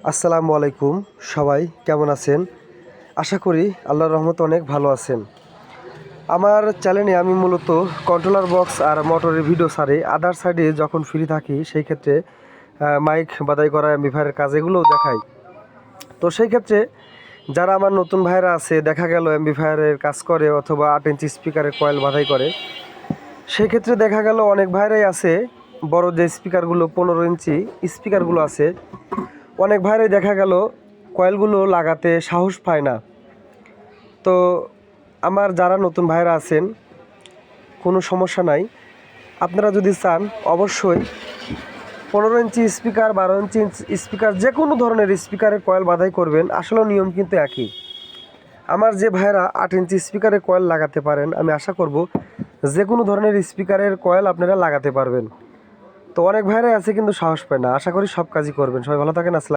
আসসালামু আলাইকুম। সবাই কেমন আছেন? আশা করি আল্লাহর রহমতে অনেক ভালো আছেন। আমার চ্যানেলে আমি মূলত কন্ট্রোলার বক্স আর মোটরের ভিডিও ছাড়ি। আদার সাইডে যখন ফ্রি থাকি সেই ক্ষেত্রে মাইক বাদাই করা অ্যাম্প্লিফায়ারের কাজ এগুলোও দেখাই। তো সেই ক্ষেত্রে যারা আমার নতুন ভাইরা আছে, দেখা গেল অ্যাম্প্লিফায়ারের কাজ করে অথবা 8 ইঞ্চি স্পিকারের কয়েল বাধাই করে, সেই ক্ষেত্রে দেখা গেল অনেক ভাইরাই আছে বড় যে স্পিকারগুলো 15 ইঞ্চি স্পিকারগুলো আছে, অনেক ভাইরাই দেখা গেল কয়েলগুলো লাগাতে সাহস পায় না। তো আমার যারা নতুন ভাইরা আছেন, কোনো সমস্যা নাই। আপনারা যদি চান অবশ্যই 15 ইঞ্চি স্পিকার, 12 ইঞ্চি স্পিকার, যে কোনো ধরনের স্পিকারের কয়েল বাধাই করবেন। আসলে নিয়ম কিন্তু একই। আমার যে ভাইরা 8 ইঞ্চি স্পিকারের কয়েল লাগাতে পারেন, আমি আশা করব যে কোনো ধরনের স্পিকারের কয়েল আপনারা লাগাতে পারবেন। তো অনেক ভাইরাই আছে কিন্তু সাহস পায় না। আশা করি সব কাজই করবেন। সবাই ভালো থাকেন। আসসালাম।